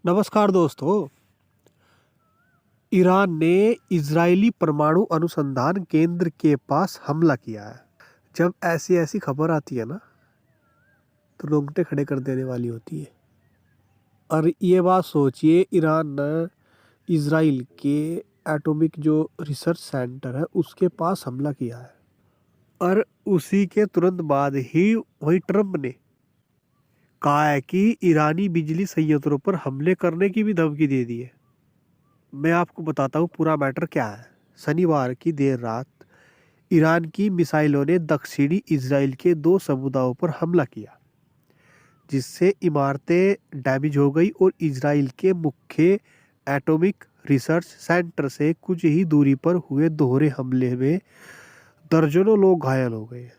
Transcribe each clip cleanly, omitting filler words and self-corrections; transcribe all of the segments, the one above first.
नमस्कार दोस्तों। ईरान ने इजरायली परमाणु अनुसंधान केंद्र के पास हमला किया है। जब ऐसी ऐसी खबर आती है ना, तो रोंगटे खड़े कर देने वाली होती है। और ये बात सोचिए, ईरान ने इजराइल के एटॉमिक जो रिसर्च सेंटर है उसके पास हमला किया है। और उसी के तुरंत बाद ही वही ट्रम्प ने कहा है कि ईरानी बिजली संयंत्रों पर हमले करने की भी धमकी दे दी है। मैं आपको बताता हूँ पूरा मैटर क्या है। शनिवार की देर रात ईरान की मिसाइलों ने दक्षिणी इजराइल के दो समुदायों पर हमला किया, जिससे इमारतें डैमेज हो गई और इजराइल के मुख्य एटॉमिक रिसर्च सेंटर से कुछ ही दूरी पर हुए दोहरे हमले में दर्जनों लोग घायल हो गए।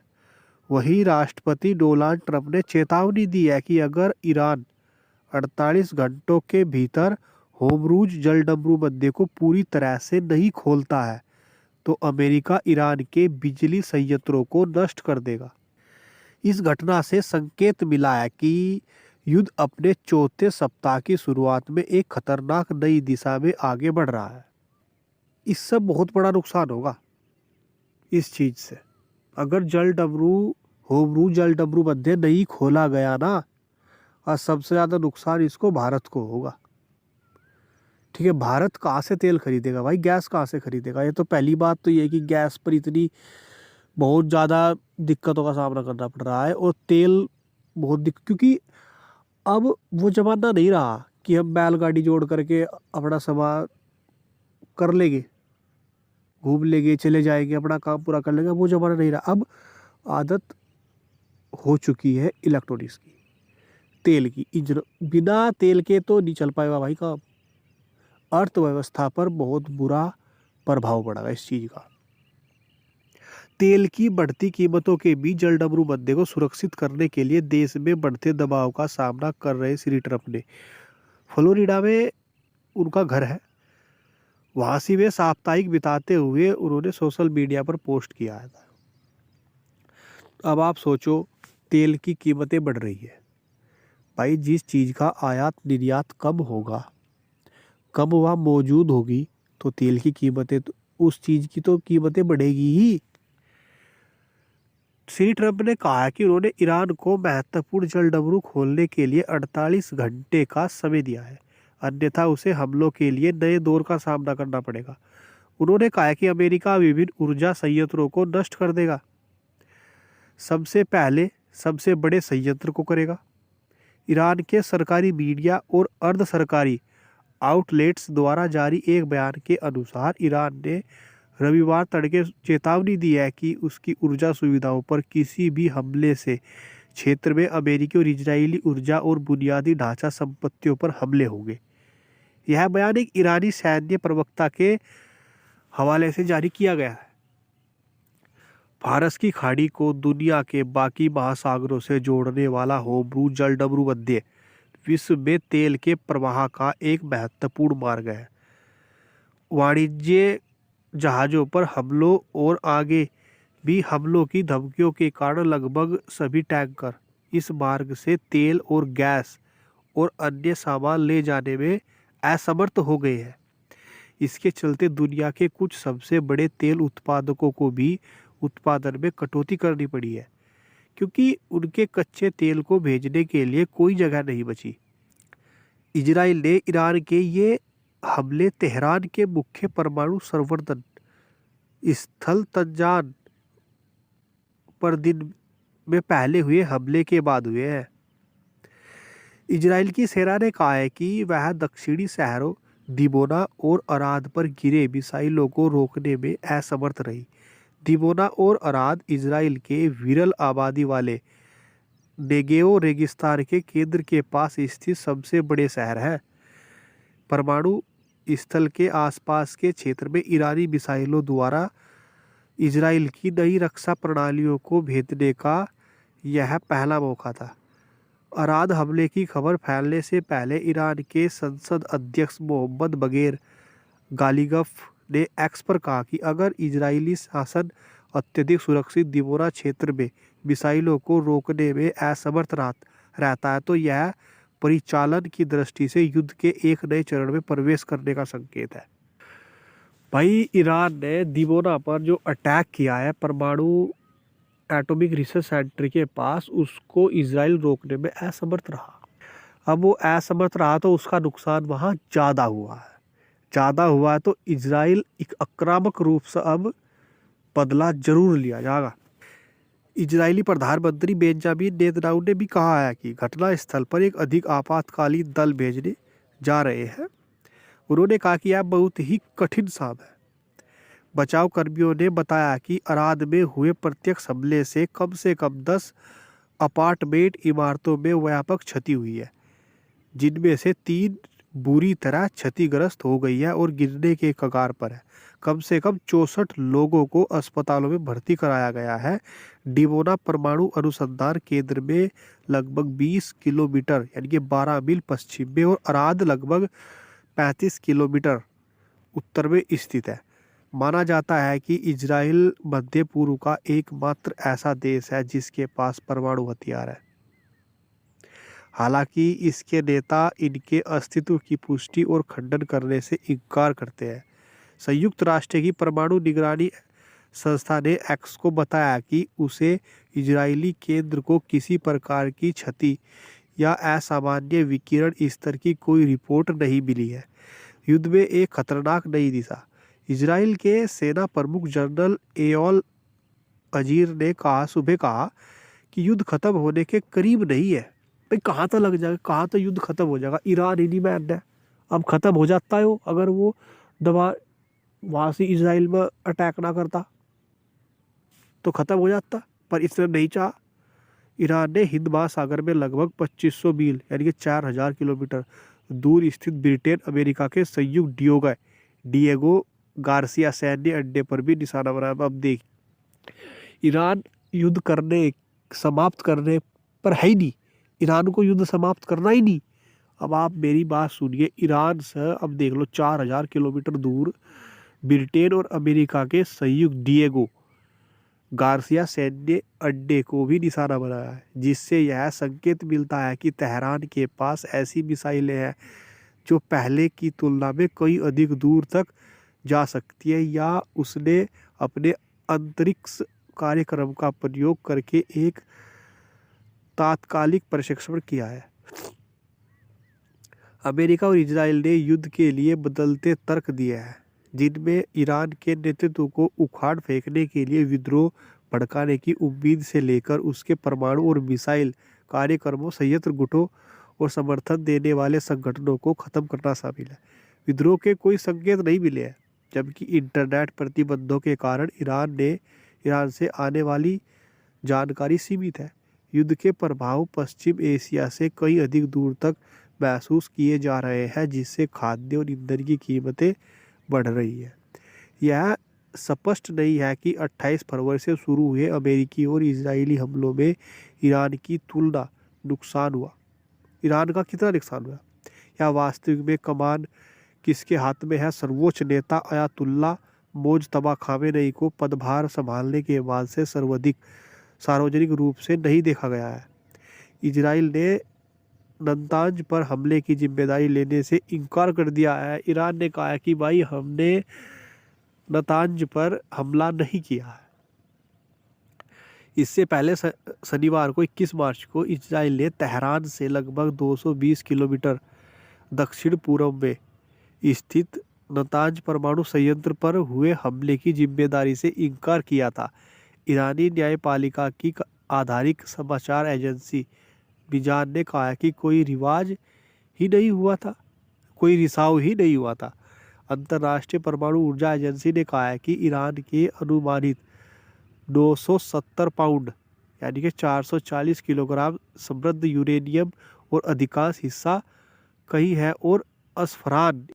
वहीं राष्ट्रपति डोनाल्ड ट्रंप ने चेतावनी दी है कि अगर ईरान 48 घंटों के भीतर होमरूज जलडमरू बंदे को पूरी तरह से नहीं खोलता है तो अमेरिका ईरान के बिजली संयंत्रों को नष्ट कर देगा। इस घटना से संकेत मिला है कि युद्ध अपने चौथे सप्ताह की शुरुआत में एक खतरनाक नई दिशा में आगे बढ़ रहा है। इससे बहुत बड़ा नुकसान होगा इस चीज से। अगर होमरूज जलडमरू बंदे नहीं खोला गया ना, और सबसे ज्यादा नुकसान इसको भारत को होगा। ठीक है, भारत कहाँ से तेल खरीदेगा भाई? गैस कहाँ से खरीदेगा? ये तो पहली बात तो ये है कि गैस पर इतनी बहुत ज़्यादा दिक्कतों का सामना करना पड़ रहा है। और तेल क्योंकि अब वो जमाना नहीं रहा कि हम बैलगाड़ी जोड़ करके अपना सामान कर लेंगे, घूम लेंगे, चले जाएंगे, अपना काम पूरा कर लेंगे। वो जमाना नहीं रहा। अब आदत हो चुकी है इलेक्ट्रॉनिक्स की, तेल की। इंजन बिना तेल के तो नहीं चल पाएगा भाई काम। अर्थव्यवस्था पर बहुत बुरा प्रभाव पड़ेगा इस चीज़ का। तेल की बढ़ती कीमतों के बीच जलडमरू बंदे को सुरक्षित करने के लिए देश में बढ़ते दबाव का सामना कर रहे श्री ट्रंप ने फ्लोरिडा में उनका घर है, वहां से वे साप्ताहिक बिताते हुए उन्होंने सोशल मीडिया पर पोस्ट किया था। अब आप सोचो, तेल की कीमतें बढ़ रही है भाई। जिस चीज़ का आयात निर्यात कम होगा, कम वह मौजूद होगी, तो तेल की कीमतें तो उस चीज़ की तो कीमतें बढ़ेगी ही। श्री ट्रंप ने कहा कि उन्होंने ईरान को महत्वपूर्ण जलडमरू खोलने के लिए 48 घंटे का समय दिया है, अन्यथा उसे हमलों के लिए नए दौर का सामना करना पड़ेगा। उन्होंने कहा कि अमेरिका विभिन्न ऊर्जा संयंत्रों को नष्ट कर देगा, सबसे पहले सबसे बड़े संयंत्र को करेगा। ईरान के सरकारी मीडिया और अर्ध सरकारी आउटलेट्स द्वारा जारी एक बयान के अनुसार ईरान ने रविवार तड़के चेतावनी दी है कि उसकी ऊर्जा सुविधाओं पर किसी भी हमले से क्षेत्र में अमेरिकी और इजरायली ऊर्जा और बुनियादी ढांचा संपत्तियों पर हमले होंगे। यह बयान एक ईरानी सैन्य प्रवक्ता के हवाले से जारी किया गया है। फारस की खाड़ी को दुनिया के बाकी महासागरों से जोड़ने वाला होमरूज जलडमरू बंदे विश्व में तेल के प्रवाह का एक महत्वपूर्ण मार्ग है। वाणिज्य जहाज़ों पर हमलों और आगे भी हमलों की धमकियों के कारण लगभग सभी टैंकर इस मार्ग से तेल और गैस और अन्य सामान ले जाने में असमर्थ हो गए हैं। इसके चलते दुनिया के कुछ सबसे बड़े तेल उत्पादकों को भी उत्पादन में कटौती करनी पड़ी है, क्योंकि उनके कच्चे तेल को भेजने के लिए कोई जगह नहीं बची। इजराइल ने ईरान के ये हमले तेहरान के मुख्य परमाणु संवर्धन स्थल तंजान पर दिन में पहले हुए हमले के बाद हुए हैं। इजराइल की सेना ने कहा है कि वह दक्षिणी शहरों दिबोना और अराद पर गिरे मिसाइलों को रोकने में असमर्थ रही। दिबोना और अराद इजराइल के विरल आबादी वाले नेगेव रेगिस्तान के केंद्र के पास स्थित सबसे बड़े शहर हैं। परमाणु स्थल के आसपास के क्षेत्र में ईरानी मिसाइलों द्वारा इजराइल की नई रक्षा प्रणालियों को भेदने का यह पहला मौका था। अराद हमले की खबर फैलने से पहले ईरान के संसद अध्यक्ष मोहम्मद बगैर गालिगफ ने एक्स पर कहा कि अगर इजरायली शासन अत्यधिक सुरक्षित दिबोरा क्षेत्र में मिसाइलों को रोकने में असमर्थ रहता है तो यह परिचालन की दृष्टि से युद्ध के एक नए चरण में प्रवेश करने का संकेत है। भाई ईरान ने दिमोना पर जो अटैक किया है परमाणु एटॉमिक रिसर्च सेंटर के पास, उसको इजराइल रोकने में असमर्थ रहा। अब वो असमर्थ रहा तो उसका नुकसान वहाँ ज़्यादा हुआ है। ज़्यादा हुआ है तो इजराइल एक आक्रामक रूप से अब बदला जरूर लिया जाएगा। इजरायली प्रधानमंत्री बेंजामिन नेतन्याहू ने भी कहा है कि घटना स्थल पर एक अधिक आपातकालीन दल भेजने जा रहे हैं। उन्होंने कहा कि यह बहुत ही कठिन काम है। बचाव कर्मियों ने बताया कि अराद में हुए प्रत्यक्ष हमले से कम 10 अपार्टमेंट इमारतों में व्यापक क्षति हुई है, जिनमें से 3 बुरी तरह क्षतिग्रस्त हो गई है और गिरने के कगार पर है। कम से कम 64 लोगों को अस्पतालों में भर्ती कराया गया है। डिमोना परमाणु अनुसंधान केंद्र में लगभग 20 किलोमीटर यानी कि 12 मील पश्चिम में और अराद लगभग 35 किलोमीटर उत्तर में स्थित है। माना जाता है कि इजराइल मध्य पूर्व का एकमात्र ऐसा देश है जिसके पास परमाणु हथियार है। हालांकि इसके नेता इनके अस्तित्व की पुष्टि और खंडन करने से इनकार करते हैं। संयुक्त राष्ट्र की परमाणु निगरानी संस्था ने एक्स को बताया कि उसे इजरायली केंद्र को किसी प्रकार की क्षति या असामान्य विकिरण स्तर की कोई रिपोर्ट नहीं मिली है। युद्ध में एक खतरनाक नई दिशा। इजराइल के सेना प्रमुख जनरल एयोल अजीर ने सुबह कहा कि युद्ध खत्म होने के करीब नहीं है। भाई कहाँ तो लग जाएगा, कहाँ तो युद्ध खत्म हो जाएगा। ईरान इन्हीं में है, अब खत्म हो जाता है वो, अगर वो दबा वहाँ से इजराइल में अटैक ना करता तो ख़त्म हो जाता, पर इसने नहीं चाहा। ईरान ने हिंद महासागर में लगभग 2500 मील यानी कि 4000 किलोमीटर दूर स्थित ब्रिटेन अमेरिका के संयुक्त डिएगो गार्सिया सैन्य अड्डे पर भी निशाना बनाया। अब देख, ईरान युद्ध समाप्त करने पर है ही नहीं। ईरान को युद्ध समाप्त करना ही नहीं। अब आप मेरी बात सुनिए, ईरान से अब देख लो 4000 किलोमीटर दूर ब्रिटेन और अमेरिका के संयुक्त डिएगो गार्सिया सैन्य अड्डे को भी निशाना बनाया है, जिससे यह संकेत मिलता है कि तेहरान के पास ऐसी मिसाइलें हैं जो पहले की तुलना में कई अधिक दूर तक जा सकती है, या उसने अपने अंतरिक्ष कार्यक्रम का प्रयोग करके एक तात्कालिक प्रशिक्षण किया है। अमेरिका और इजराइल ने युद्ध के लिए बदलते तर्क दिए हैं, जिनमें ईरान के नेतृत्व को उखाड़ फेंकने के लिए विद्रोह भड़काने की उम्मीद से लेकर उसके परमाणु और मिसाइल कार्यक्रमों, संयंत्र गुटों और समर्थन देने वाले संगठनों को खत्म करना शामिल है। विद्रोह के कोई संकेत नहीं मिले हैं, जबकि इंटरनेट प्रतिबंधों के कारण ईरान से आने वाली जानकारी सीमित है। युद्ध के प्रभाव पश्चिम एशिया से कई अधिक दूर तक महसूस किए जा रहे हैं, जिससे खाद्य और ईंधन की कीमतें बढ़ रही है। यह स्पष्ट नहीं है कि 28 फरवरी से शुरू हुए अमेरिकी और इजरायली हमलों में ईरान का कितना नुकसान हुआ, या वास्तविक में कमान किसके हाथ में है। सर्वोच्च नेता अयातुल्ला मोजतबा खामेनेई को पदभार संभालने के बाद से सर्वाधिक सार्वजनिक रूप से नहीं देखा गया है। इजराइल ने नतांज पर हमले की जिम्मेदारी लेने से इनकार कर दिया है। ईरान ने कहा है कि भाई हमने नतांज पर हमला नहीं किया है। इससे पहले शनिवार को 21 मार्च को इजराइल ने तेहरान से लगभग 220 किलोमीटर दक्षिण पूर्व में स्थित नतांज परमाणु संयंत्र पर हुए हमले की जिम्मेदारी से इनकार किया था। ईरानी न्यायपालिका की आधारित समाचार एजेंसी बिजान ने कहा है कि कोई रिसाव ही नहीं हुआ था। अंतर्राष्ट्रीय परमाणु ऊर्जा एजेंसी ने कहा है कि ईरान के अनुमानित 970 पाउंड यानी कि 440 किलोग्राम समृद्ध यूरेनियम और अधिकांश हिस्सा कहीं है और असफरान